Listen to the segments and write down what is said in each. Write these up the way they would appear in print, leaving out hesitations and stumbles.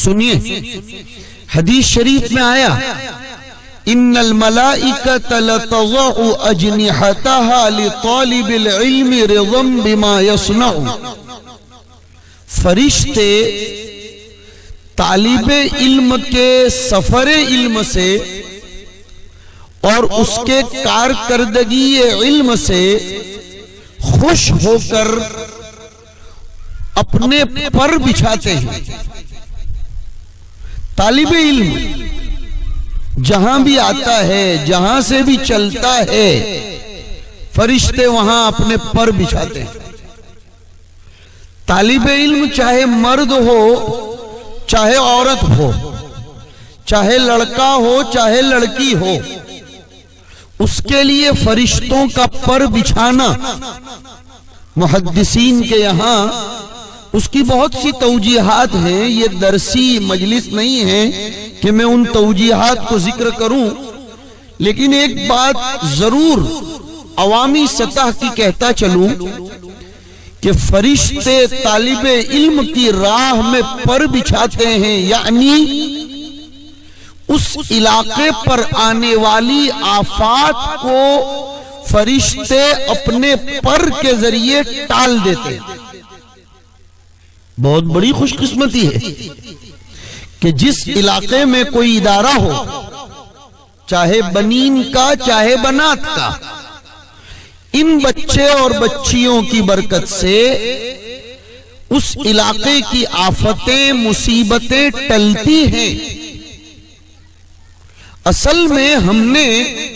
सुनिए, हदीस शरीफ में आया, इन्नल मलाइकत लतज़उ अजनिहतहा लितालिबिल इल्मि रिज़म बिमा यस्नउ। फरिश्ते तालिबे इल्म के सफरे इल्म से और उसके कारकर्दगी इल्म से खुश होकर अपने पर बिछाते हैं। तालिबे इल्म जहां भी आता है, जहां से भी चलता है, फरिश्ते वहां अपने पर बिछाते हैं। तालिबे इल्म चाहे मर्द हो चाहे औरत हो, चाहे लड़का हो चाहे लड़की हो, उसके लिए फरिश्तों का पर बिछाना मुहद्दिसीन के यहां उसकी बहुत सी तौजीहात हैं। ये दरसी मजलिस नहीं है कि मैं उन तौजीहात को जिक्र करूं, लेकिन एक बात जरूर अवामी सतह की कहता चलूं कि फरिश्ते तालिबे इल्म की राह में पर बिछाते हैं, यानी उस इलाके पर आने वाली आफात को फरिश्ते अपने पर के जरिए टाल देते हैं। बहुत बड़ी खुशकिस्मती है कि जिस इलाके में कोई इदारा हो, चाहे बनीन का चाहे बनात का, इन बच्चे और बच्चियों की बरकत से उस इलाके की आफतें मुसीबतें टलती हैं। असल में हमने,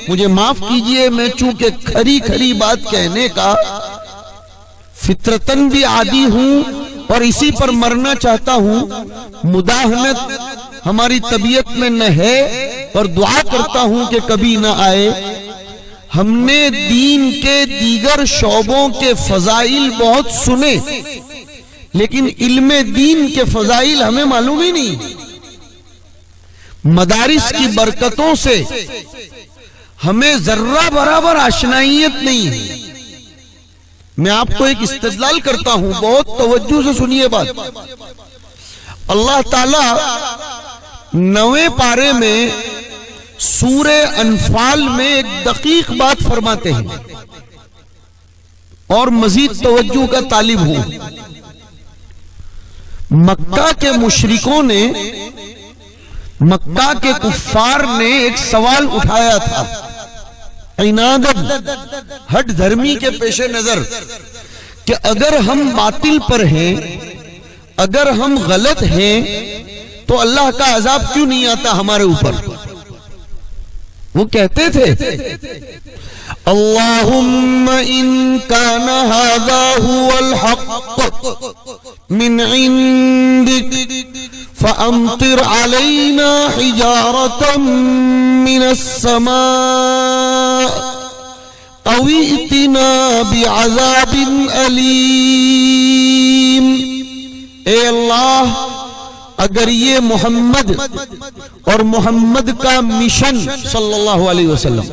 मुझे माफ कीजिए, मैं चूंकि खरी खरी बात कहने का फित्रतन भी आदी हूं और इसी पर मरना चाहता हूं, मुदाहनत हमारी तबीयत में न है और दुआ करता हूं कि कभी न आए। हमने दीन के दीगर शोबों के फजाइल बहुत सुने, लेकिन इल्मे दीन के फजाइल हमें मालूम ही नहीं। मदारिस की बरकतों से हमें जर्रा बराबर आशनाइयत नहीं है। मैं आपको एक इस्तेदलाल करता हूं, बहुत तवज्जो से सुनिए बात। अल्लाह ताला 9वें पारे में सूरे अनफाल में एक दकीक बात फरमाते हैं और मजीद तवज्जो का तालिब हूं। मक्का के मुशरिकों ने, मक्का के कुफ्फार ने एक सवाल उठाया था, इनादत हट धर्मी के पेशे नजर, कि अगर हम बातिल पर हैं, अगर हम गलत हैं, तो अल्लाह का अजाब क्यों नहीं आता हमारे ऊपर। वो कहते थे, अल्लाहुम्मा इन काना हाज़ा हुवल हक़्क़ मिन इंदिक फ़अम्तिर अलैना हिजारतम मिनस समा औ इतना बिअज़ाबिन अलीम। ए अल्लाह, अगर ये मोहम्मद और मोहम्मद का मिशन सल्लल्लाहु अलैहि वसल्लम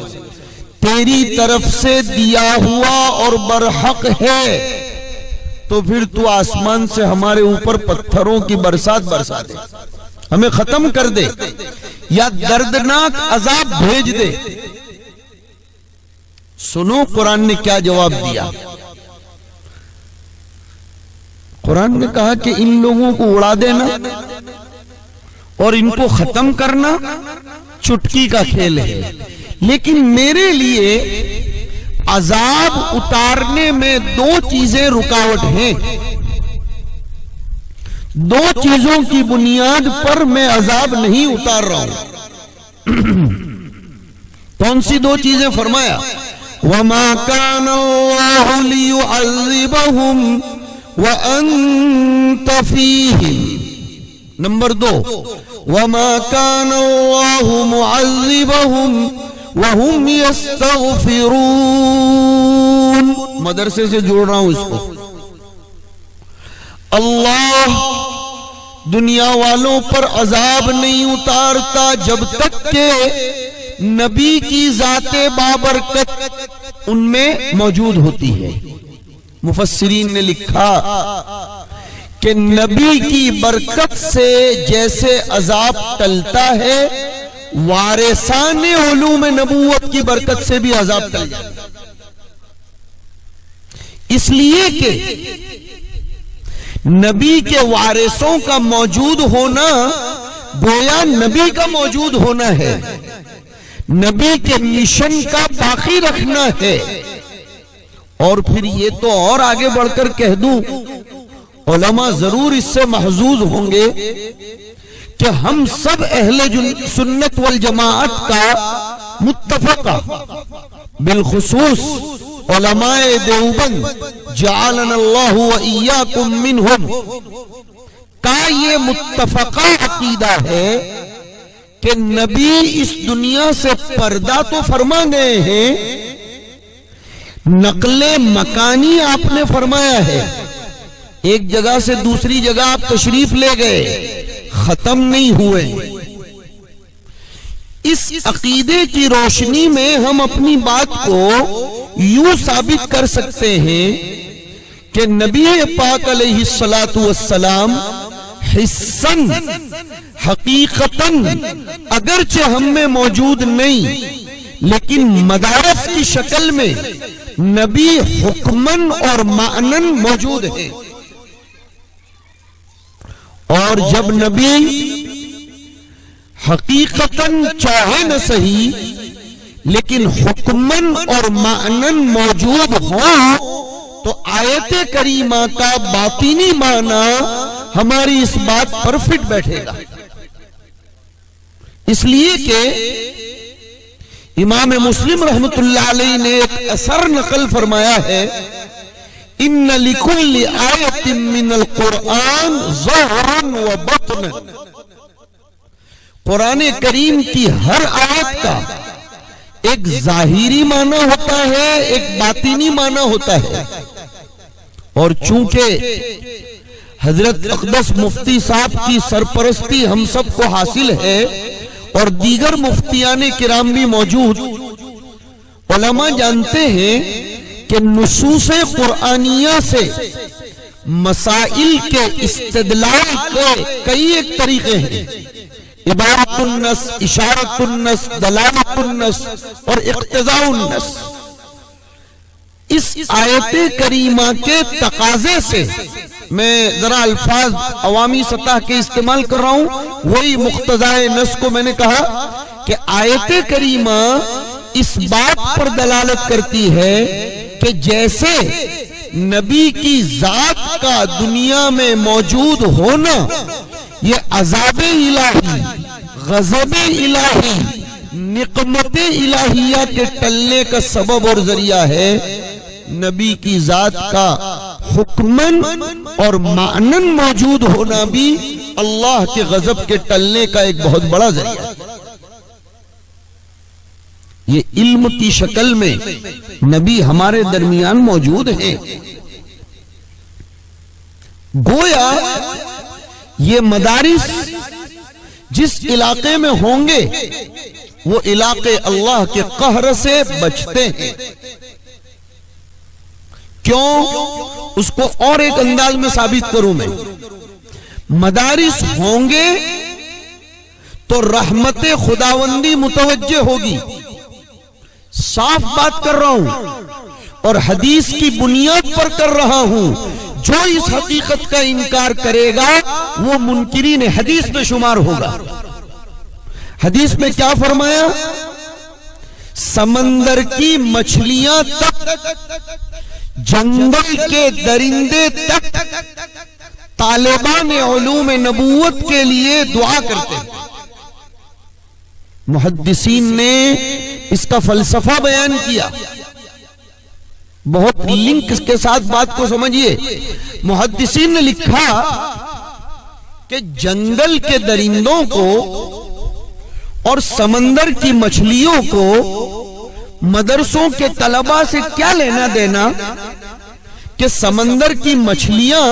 तेरी तरफ से दिया हुआ और बरहक है, तो फिर तू आसमान से हमारे ऊपर पत्थरों की बरसात बरसा दे, हमें खत्म कर दे, या दर्दनाक अजाब भेज दे। सुनो कुरान ने क्या जवाब दिया। कुरान ने कहा कि इन लोगों को उड़ा देना और इनको खत्म करना चुटकी का खेल है, लेकिन मेरे लिए अजाब उतारने में दो चीजें रुकावट हैं। दो चीजों की बुनियाद पर मैं अजाब नहीं उतार रहा हूं। कौन सी दो चीजें? फरमाया, वमा कान अल्लाहु लियुअज़्ज़िबहुम व अंत फीहिम। नंबर 2, वमा कान अल्लाहु मुअज़्ज़िबहुम व हुम यस्तग़फिरून। मदरसे से जोड़ रहा हूं इसको। अल्लाह दुनिया वालों पर अजाब नहीं उतारता जब तक के नबी की जाते बाबरकत उनमें मौजूद होती है। मुफस्सिरीन ने लिखा कि नबी की बरकत से जैसे अजाब टलता है, वारिसाने उलूम नबूवत की बरकत से भी अजाब टल जाता है। इसलिए कि नबी के वारिसों का मौजूद होना गोया नबी का मौजूद होना है, नबी के मिशन का बाकी रखना है। और फिर ये तो और आगे बढ़कर कह दूं, उलमा जरूर इससे महजूज होंगे कि हम सब अहले सुन्नत वल जमाअत का मुत्तफका बिलखुसूस उलमाए देवबंद जअलनल्लाहु व इय्याकुम मिनहुम का ये मुत्तफका अकीदा है कि नबी इस दुनिया से पर्दा तो फरमा गए हैं, नकले मकानी आपने फरमाया है। एक जगह से दूसरी जगह आप तशरीफ ले गए, खत्म नहीं हुए। इस अकीदे की रोशनी में हम अपनी बात को यूं साबित कर सकते हैं कि नबी पाक अलैहिस्सलातु वस्सलाम हिस्सन हकीकतन अगरचे हम में मौजूद नहीं, लेकिन मदारस की शक्ल में नबी हुक्मन और मानन मौजूद है। और जब नबी हकीकतन चाहे न सही, लेकिन हुक्मन और मानन मौजूद हो, तो आयते करीमा का बातिनी माना हमारी इस बात पर फिट बैठेगा। इसलिए कि इमाम मुस्लिम रहमतुल्लाह अलैहि ने एक असर नकल फरमाया है, इन्ना लिकुल्लि आयतिन मिनल कुरआन ज़हरन व बतन। कुरान करीम की हर आयत का एक जाहिरी माना होता है, एक बातिनी माना होता है। और चूंकि हजरत अक़दस मुफ्ती साहब की सरपरस्ती हम सबको हासिल है और दीगर मुफ्तियाने किराम भी मौजूद, उलमा जानते हैं कि नुसूसे कुरानिया से मसाइल के इस्तिदलाल के कई एक तरीके हैं, इबारतुन्नस, इशारतुन्नस, दलालतुन्नस और इक्तिज़ाउन्नस। इस आयते करीमा के तकाजे से मैं जरा अल्फाज अवामी सतह के इस्तेमाल कर रहा हूं, वही मुख्तज़ाए नस को मैंने कहा कि आयते करीमा इस बात पर दलालत करती है कि जैसे नबी की जात का दुनिया में मौजूद होना ये अज़ाबे इलाही, गज़बे इलाही, निक़मते इलाहिया के टलने का सबब और जरिया है, नबी की जात का हुक्मन और मानन मौजूद होना भी अल्लाह के गजब के टलने का एक बहुत बड़ा जरिया है। ये इल्म की शक्ल में नबी हमारे दरमियान मौजूद हैं। गोया ये मदारिस जिस इलाके में होंगे वो इलाके अल्लाह के कहर से बचते हैं। क्यों? उसको और एक अंदाज में साबित करूं मैं। मदारिस होंगे तो रहमते खुदावंदी मुतवज्जे होगी, साफ बात कर रहा हूं और हदीस की बुनियाद पर कर रहा हूं। जो इस हकीकत का इनकार करेगा वो मुनकिरीन हदीस में शुमार होगा। हदीस में क्या फरमाया? समंदर की मछलियां तक, जंगल के दरिंदे तक तालिबान उलूम नबूवत के लिए दुआ करते हैं। मुहद्दिसीन ने इसका फलसफा बयान किया, बहुत लिंक के साथ बात को समझिए। मुहद्दिसीन ने लिखा कि जंगल के दरिंदों को और समंदर की मछलियों को मदरसों के तलबा से क्या लेना देना कि समंदर की मछलियां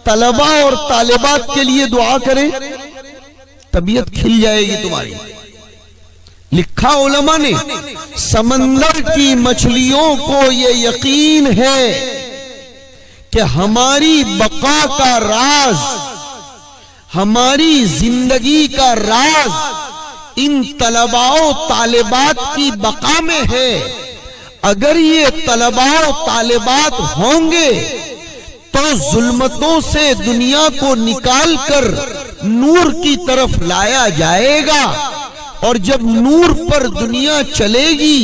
तलबा और तालिबात के लिए दुआ करें, तबीयत खिल जाएगी तुम्हारी। लिखा उलमा ने, समंदर की मछलियों को ये यकीन है कि हमारी बका का राज, हमारी जिंदगी का राज इन तलबाओ तालिबात की बका में है। अगर ये तलबाओ तालिबात होंगे तो जुल्मतों से दुनिया को निकाल कर नूर की तरफ लाया जाएगा, और जब नूर पर दुनिया चलेगी,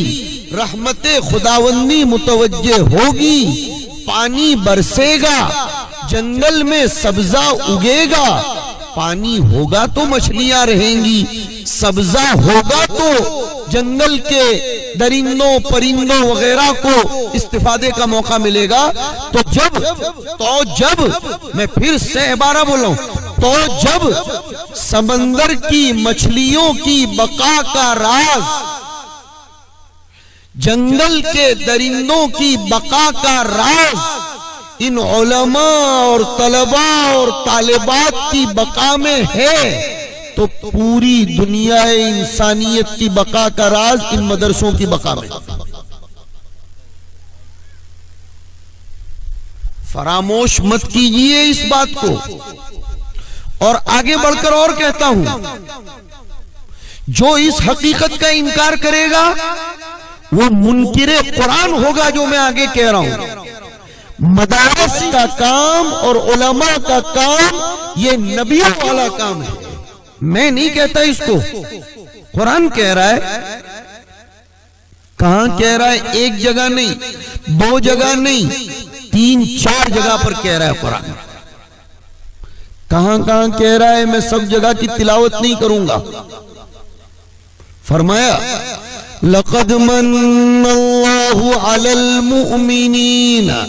रहमते खुदावंदी मुतवज्जे होगी, पानी बरसेगा, जंगल में सब्जा उगेगा। पानी होगा तो मछलियां रहेंगी, सब्जा होगा तो जंगल के दरिंदों परिंदों वगैरह को इस्तिफादे का मौका मिलेगा। तो जब मैं फिर से इबारा बोला हूं, तो जब समंदर की मछलियों की बका का राज, जंगल के दरिंदों की बका का राज इन उलमा और तलबा और तालिबात की बका में है, तो पूरी दुनिया इंसानियत की बका का राज इन मदरसों की बका में। फरामोश मत कीजिए इस बात को। और आगे बढ़कर और कहता हूं, जो इस हकीकत का इनकार करेगा वो मुनकिरे कुरान होगा। जो मैं आगे कह रहा हूं, मदारस का काम और उलमा का काम ये नबियों वाला काम है। मैं नहीं कहता इसको, कुरान कह रहा है। कहां कह रहा है? एक जगह नहीं, दो जगह नहीं, 3-4 जगह पर कह रहा है कुरान। कहां कहां कह रहा है? मैं सब जगह की तिलावत नहीं करूंगा। फरमाया, लक़द मन्नल्लाहु अलल मुअमिनीना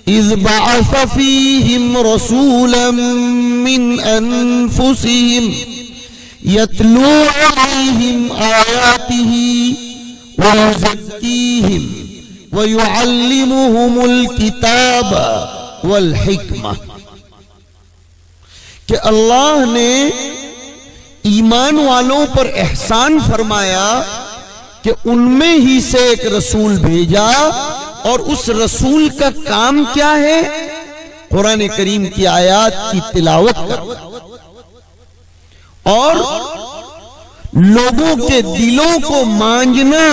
इज़ बअस फ़ीहिम रसूलन मिन अनफुसिहिम यतलू अलैहिम आयातिही व युज़क्कीहिम व युअल्लिमुहुमुल किताब वल हिक्मा। कि अल्लाह ने ईमान वालों पर एहसान फरमाया कि उनमें ही से एक रसूल भेजा, और उस रसूल का काम क्या है? कुरान करीम की आयत की तिलावत कर और लोगों के दिलों को मांझना।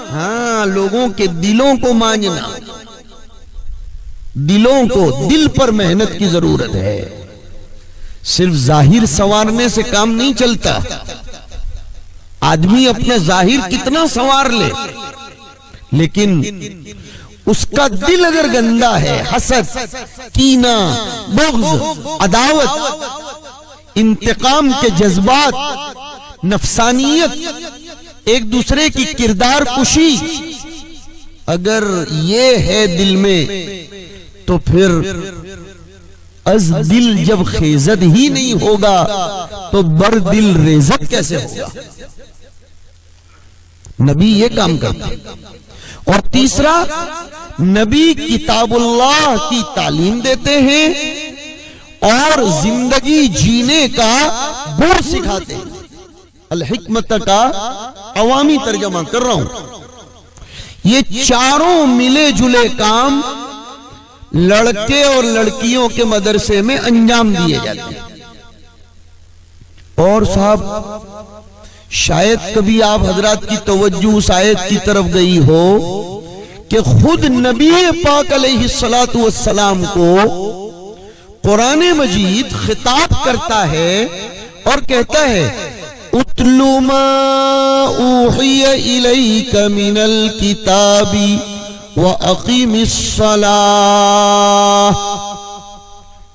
हाँ, लोगों के दिलों को मांझना, दिलों को, दिल पर मेहनत की जरूरत है। सिर्फ जाहिर संवारने से काम नहीं चलता। आदमी अपना जाहिर कितना संवार ले, लेकिन उसका दिल अगर गंदा है, हसद, कीना, बुग़्ज़, अदावत, इंतकाम के जज्बात, नफसानियत, एक दूसरे की किरदार कुशी अगर ये है दिल में, तो फिर अज दिल जब खेजद ही नहीं होगा तो बर दिल रेजत कैसे होगा? नबी ये काम करता। और तीसरा, नबी किताबुल्लाह की तालीम देते हैं और जिंदगी जीने का गुण सिखाते हैं। अल हिकमत का अवामी तर्जमा कर रहा हूं। ये चारों मिले जुले काम लड़के और लड़कियों के मदरसे में अंजाम दिए जाते हैं। और साहब, शायद कभी आप हजरात की तवज्जो उस आयत की तरफ गई हो कि खुद नबी पाक अलैहिस्सलातु वस्सलाम को कुरान मजीद खिताब करता है और कहता है, उतलु मा ऊहिया इलैका मिनल किताबी व अक़ीमिस्सलाह।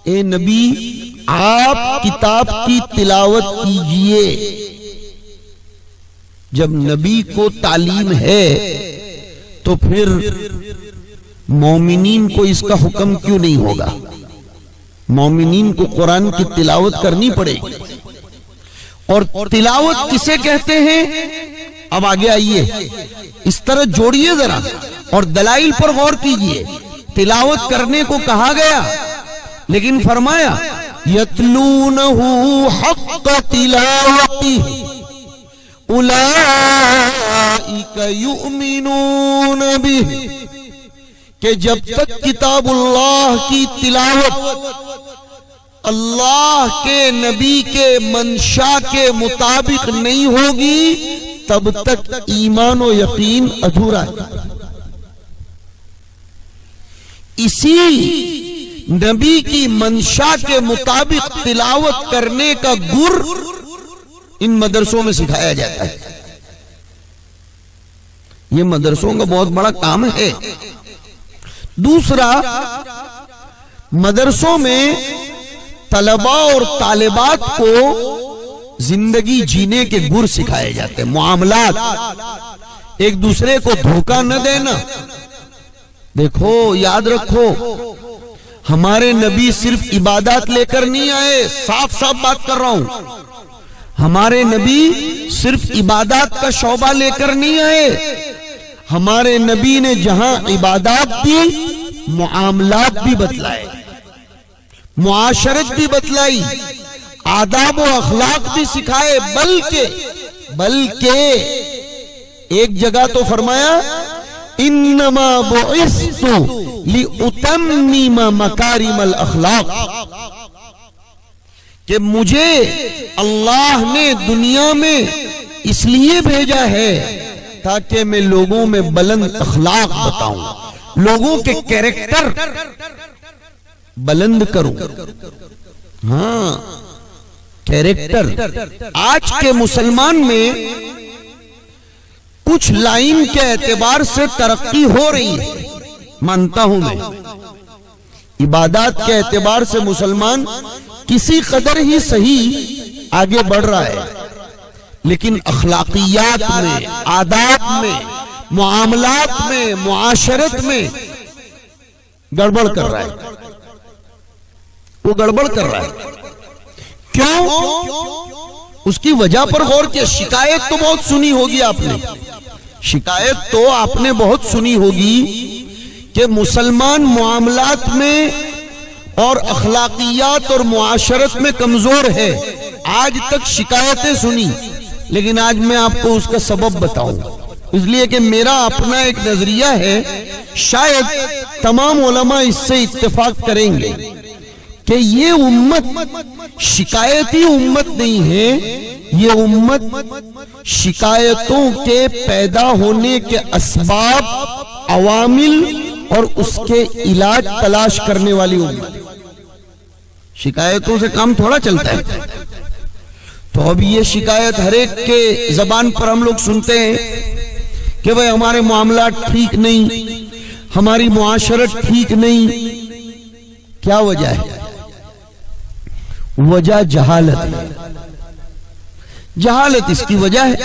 ए नबी, आप किताब की तिलावत कीजिए। जब नबी को तालीम है तो फिर मोमिनीन को इसका हुक्म क्यों नहीं होगा? मोमिनीन को कुरान की तिलावत करनी पड़ेगी। और तिलावत किसे कहते हैं? अब आगे आइए, इस तरह जोड़िए जरा और दलाइल पर गौर कीजिए। तिलावत करने को कहा गया, लेकिन फरमाया यतलूनहु हक़्क़ तिलावतिही उलाइका युमिनून बिही। कि जब तक किताबुल्लाह की तिलावत अल्लाह के नबी के मंशा के मुताबिक नहीं होगी, तब तक ईमान और यकीन अधूरा है। इसी नबी की मंशा के मुताबिक तिलावत करने का गुर इन मदरसों में सिखाया जाता है। ये मदरसों का बहुत बड़ा काम है। दूसरा, मदरसों में तलबा और तालिबात को जिंदगी जीने के गुर सिखाए जाते हैं। मुआमलात, एक दूसरे को धोखा न देना। देखो, याद रखो, हमारे नबी सिर्फ इबादत लेकर नहीं आए। साफ साफ बात कर रहा हूं, हमारे नबी सिर्फ इबादत का शौबा लेकर नहीं आए। हमारे नबी ने जहां इबादत दी, मुआमलात भी बतलाए, मुआशरत भी बतलाई, आदाब और अखलाक भी सिखाए। बल्कि एक जगह तो फरमाया, इन्नमा बुइस्तु लिउतम्मिमा मकारिमल अखलाक, कि मुझे अल्लाह ने दुनिया में इसलिए भेजा है ताकि मैं लोगों में बुलंद अखलाक बताऊं, लोगों के कैरेक्टर बुलंद करूं। हाँ, कैरेक्टर। आज के मुसलमान में कुछ लाइन के एतबार से तरक्की हो रही है, मानता हूं मैं। इबादत के एतबार से मुसलमान किसी कदर ही सही आगे बढ़ रहा है, लेकिन अखलाकियात में, आदाब में, मुआमलात में, मुआशरत में गड़बड़ कर रहा है। वो गड़बड़ कर रहा है। क्यों? उसकी वजह पर गौर किया। शिकायत तो बहुत सुनी होगी आपने, शिकायत तो आपने बहुत सुनी होगी कि मुसलमान मुआमलात में और अखलाकियात और मुआशरत में कमजोर है। आज तक शिकायतें सुनी, लेकिन आज मैं आपको उसका सबब बताऊं, इसलिए कि मेरा अपना एक नजरिया है, शायद तमाम उलमा इससे इत्तेफाक करेंगे कि ये उम्मत शिकायती उम्मत नहीं है। ये उम्मत शिकायतों के पैदा होने के असबाब, अवामिल और उसके इलाज तलाश करने वाली उम्मत। शिकायतों से काम थोड़ा चलता है। तो अब ये शिकायत हर एक के जबान पर हम लोग सुनते हैं कि भाई हमारे मामला ठीक नहीं, हमारी मुआशरत ठीक नहीं। क्या वजह है? वजह जहालत है। जहालत इसकी वजह है,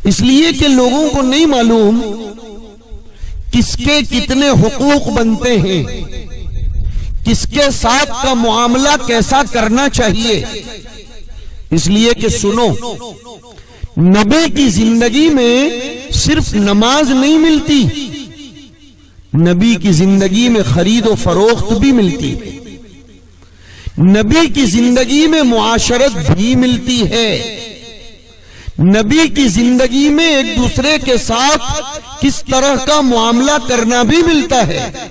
इसलिए कि लोगों को नहीं मालूम किसके कितने हुकूक बनते हैं, किसके साथ का मुआमला कैसा करना चाहिए। इसलिए कि सुनो, नबी की जिंदगी में सिर्फ नमाज नहीं मिलती, नबी की जिंदगी में खरीद और फरोख्त भी मिलती है, नबी की जिंदगी में मुआशरत भी मिलती है, नबी की जिंदगी में एक दूसरे के साथ किस तरह का मुआमला करना भी मिलता है।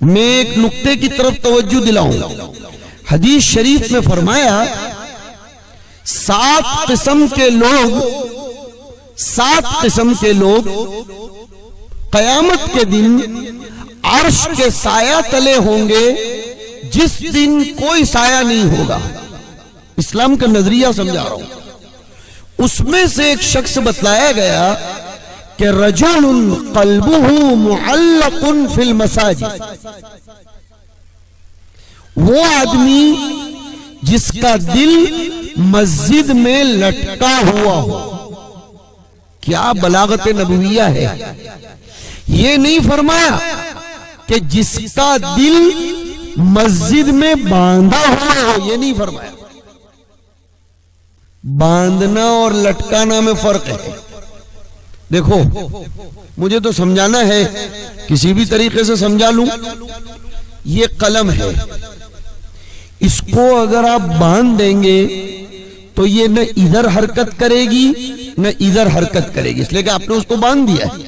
मैं एक नुक्ते की तरफ तवज्जो दिलाऊं। हदीस शरीफ में फरमाया, 7 किस्म के लोग कयामत के दिन अर्श के साया तले होंगे, जिस दिन कोई साया नहीं होगा। इस्लाम का नजरिया समझा रहा हूं। उसमें से एक शख्स बतलाया गया कि रजुलुन क़ल्बुहु मुअल्लक़ुन फिल मसाजिद, वो आदमी जिसका दिल मस्जिद में लटका हुआ हो। क्या बलागत नबविया है। ये नहीं फरमाया कि जिसका दिल मस्जिद में बांधा हुआ हो, ये नहीं फरमाया। बांधना और लटकाना में फर्क है। देखो, मुझे तो समझाना है, किसी भी तरीके से समझा लूं। ये कलम है, इसको अगर आप बांध देंगे तो ये न इधर हरकत करेगी न इधर हरकत करेगी, इसलिए कि आपने उसको बांध दिया है।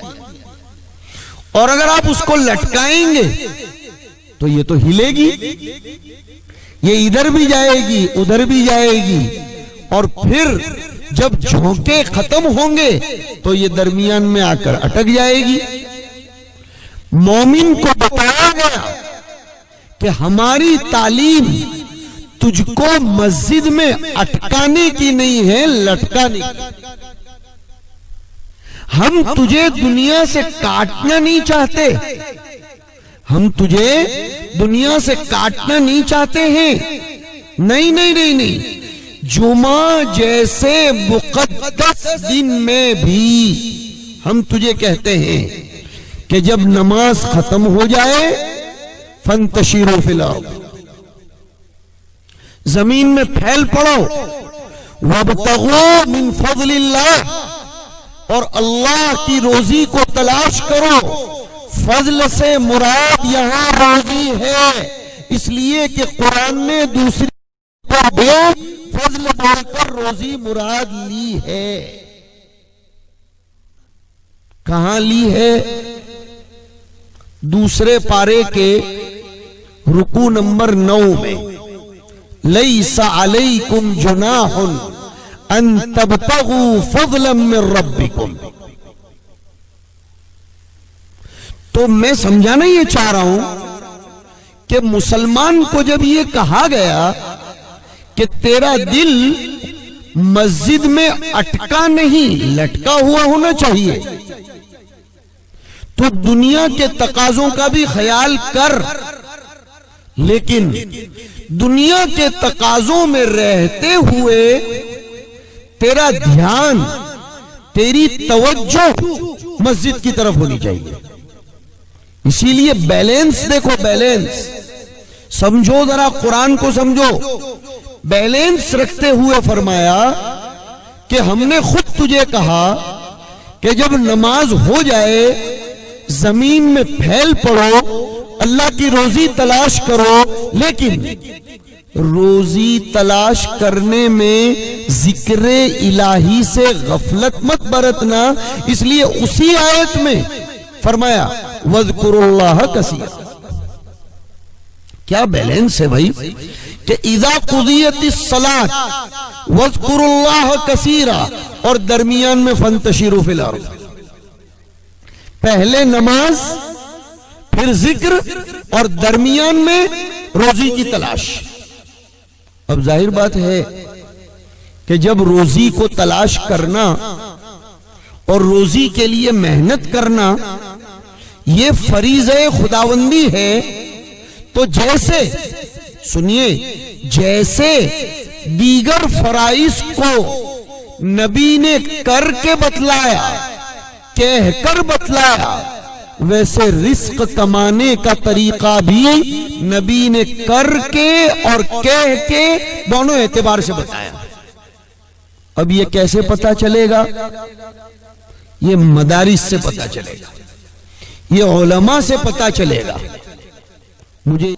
और अगर आप उसको लटकाएंगे तो ये तो हिलेगी, ये इधर भी जाएगी उधर भी जाएगी, और फिर जब झोंके खत्म होंगे तो ये दरमियान में आकर अटक जाएगी। मोमिन को बताया गया कि हमारी तालीम तुझको मस्जिद में अटकाने की नहीं है, लटकाने की। हम तुझे दुनिया से काटना नहीं चाहते, हम तुझे दुनिया से काटना नहीं चाहते हैं। नहीं नहीं नहीं नहीं, जुमा जैसे मुक़द्दस दिन में भी हम तुझे कहते हैं कि जब नमाज खत्म हो जाए फंतशिरू फिल अर्द, जमीन में फैल पड़ो, वब्तगू मिन फज़लिल्लाह, और अल्लाह की रोजी को तलाश करो। फजल से मुराद यहां रोजी है, इसलिए कि कुरान ने दूसरी फजल बोलकर रोजी मुराद ली है। कहां ली है? दूसरे पारे के रुकू नंबर 9 में, लैसा अलैकुम जुनाहुन अन तबतगू फज़लन मिन रब्बिकुम। तो मैं समझाना ये चाह रहा हूं कि मुसलमान को जब ये कहा गया कि तेरा दिल मस्जिद में अटका नहीं लटका हुआ होना चाहिए, तो दुनिया के तकाजों का भी ख्याल कर, लेकिन दुनिया के तकाजों में रहते हुए तेरा ध्यान, तेरी तवज्जो मस्जिद की तरफ होनी चाहिए। इसीलिए बैलेंस देखो, बैलेंस समझो, जरा कुरान को समझो। बैलेंस रखते हुए फरमाया कि हमने खुद तुझे कहा कि जब नमाज हो जाए जमीन में फैल पड़ो, अल्लाह की रोजी तलाश करो, लेकिन रोजी तलाश करने में जिक्र इलाही से गफलत मत बरतना। इसलिए उसी आयत में फरमाया वज़कुरुल्लाह कसीरा। क्या बैलेंस है भाई कि इज़ा कुदियतिस सलात वज़कुरुल्लाह कसीरा, और दरमियान में फंतशिरू फिल अर्द। पहले नमाज, फिर जिक्र, और दरमियान में रोजी की तलाश। अब जाहिर बात है कि जब रोजी को तलाश करना और रोजी के लिए मेहनत करना ये फरीज़े खुदावंदी है, तो जैसे सुनिए, जैसे दीगर फराइज को नबी ने करके बतलाया, कहकर बतलाया, वैसे रिस्क कमाने का तरीका भी नबी ने करके और कह के दोनों एतबार से बताया। अब ये कैसे पता चलेगा? ये मदारिस से पता चलेगा, ये उलमा से पता चलेगा। मुझे